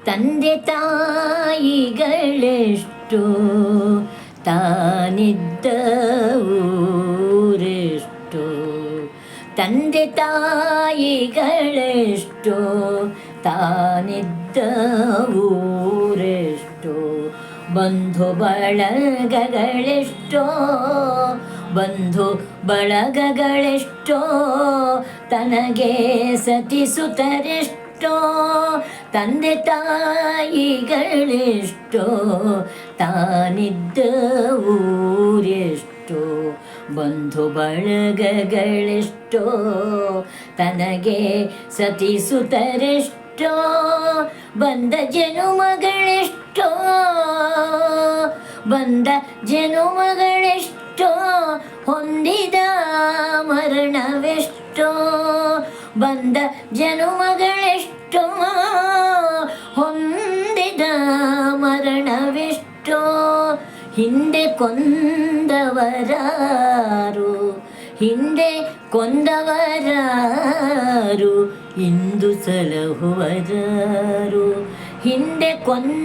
ತಂದೆ ತಾಯಿಗಳೆಷ್ಟು ತಾನಿದ್ದ ಊರೆಷ್ಟು, ತಂದೆ ತಾಯಿಗಳೆಷ್ಟು ತಾನಿದ್ದ ಊರೆಷ್ಟು, ಬಂಧು ಬಳಗಗಳೆಷ್ಟೋ ಬಂಧು ಬಳಗಗಳೆಷ್ಟೋ ತನಗೆ ಸತಿಸುತ್ತರೆಷ್ಟೋ, ತಂದೆ ತಾಯಿಗಳೆಷ್ಟೋ ತಾನಿದ್ದ ಊರೆಷ್ಟೋ, ಬಂಧು ಬಳಗಗಳೆಷ್ಟೋ ತನಗೆ ಸತಿಸುತ್ತರೆಷ್ಟೋ, ಬಂದ ಜನುಮಗಳೆಷ್ಟೋ ಬಂದ ಜನುಮಗಳೆಷ್ಟೋ ಹೊಂದಿದ ಮರಣವೆಷ್ಟೋ, ಬಂದ ಜನುಮಗಳೆಷ್ಟೋ ಹೊಂದಿದ ಮರಣವೆಷ್ಟೋ, ಹಿಂದೆ ಕೊಂದವರಾರು ಹಿಂದೆ ಕೊಂದವರಾರು ಇಂದು ಸಲಹುವರಾರು, ಹಿಂದೆ ಕೊಂದವರಾರು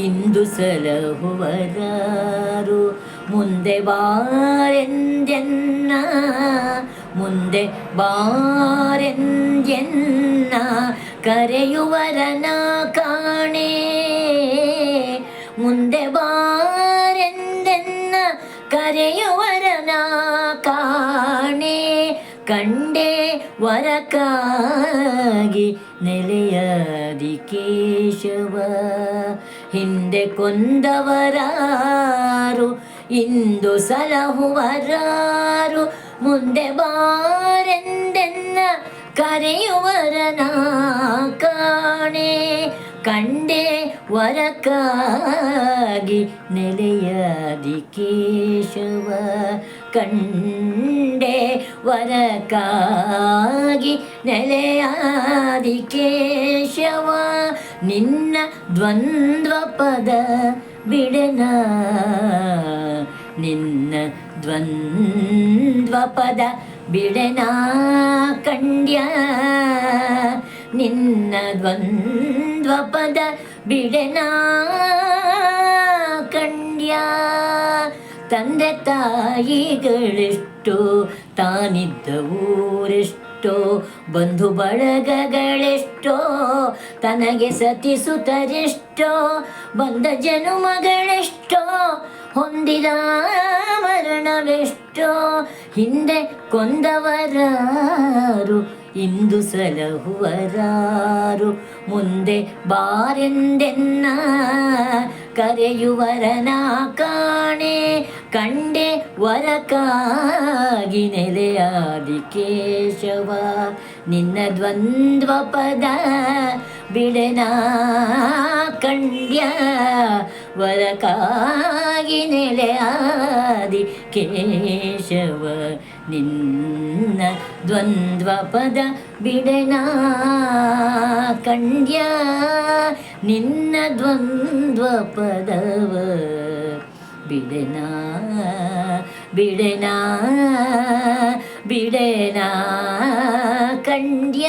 ಇಂದು ಸಲಹುವರಾರು, ಮುಂದೆ ಬಾರೆಂದೆನ್ನ ಮುಂದೆ ಬಾರೆಂದೆನ್ನ ಕರೆಯುವರನ ಕಾಣೆ, ಮುಂದೆ ಬಾರೆಂದೆನ್ನ ಕರೆಯುವರನ ಕಾಣೆ, ಕಂಡೆ ವರಕ್ಕಾಗಿ ನೆಲೆಯಾದಿ ಕೇಶವ, ಹಿಂದೆ ಕೊಂದವರಾರು ಇಂದು ಸಲಹುವರಾರು, ಮುಂದೆ ಬಾರೆಂದೆನ್ನ ಕರೆಯುವರನ ಕಾಣೆ, ಕಂಡೆ ವರಕ್ಕಾಗಿ ನೆಲೆಯಾದಿ ಕೇಶವ, ಕಂಡೆ ವರಕ್ಕಾಗಿ ನೆಲೆಯಾದಿ ಕೇಶವ, ನಿನ್ನ ದ್ವಂದ್ವ ಪದ ಬಿಡೆನ ನಿನ್ನ ದ್ವಂದ್ವ ಪದ ಬಿಡೆನ ಕಂಡ್ಯ, ನಿನ್ನ ದ್ವಂದ್ವ ಪದ ಬಿಡೆನ ಕಂಡ್ಯ, ತಂದೆ ತಾಯಿಗಳೆಷ್ಟೋ ತಾನಿದ್ದ ಊರೆಷ್ಟೋ ಬಂಧು ಬಳಗಗಳೆಷ್ಟೋ ತನಗೆ ಸತಿಸುತ್ತರೆಷ್ಟೋ, ಬಂದ ಜನುಮಗಳೆಷ್ಟೋ ಹೊಂದಿದ ಮರಣವೆಷ್ಟೋ, ಹಿಂದೆ ಕೊಂದವರಾರು ಇಂದು ಸಲಹುವರಾರು, ಮುಂದೆ ಬಾರೆಂದೆನ್ನ ಕರೆಯುವರನ ಕಾಣೆ, ಕಂಡೆ ವರಕ್ಕಾಗಿ ನೆಲೆಯಾದಿ ಕೇಶವ, ನಿನ್ನ ದ್ವಂದ್ವ ಪದ ಬಿಡೆನ ಕಂಡ್ಯ, ವರಕ್ಕಾಗಿ ನೆಲೆಯಾದಿ ಕೇಶವ, ನಿನ್ನ ದ್ವಂದ್ವ ಪದ ಬಿಡೆನ ಕಂಡ್ಯ, ನಿನ್ನ ದ್ವಂದ್ವ ಪದವ ಬಿಡೆನ ಬಿಡೆನ ಬಿಡೆನ ಕಂಡ್ಯ.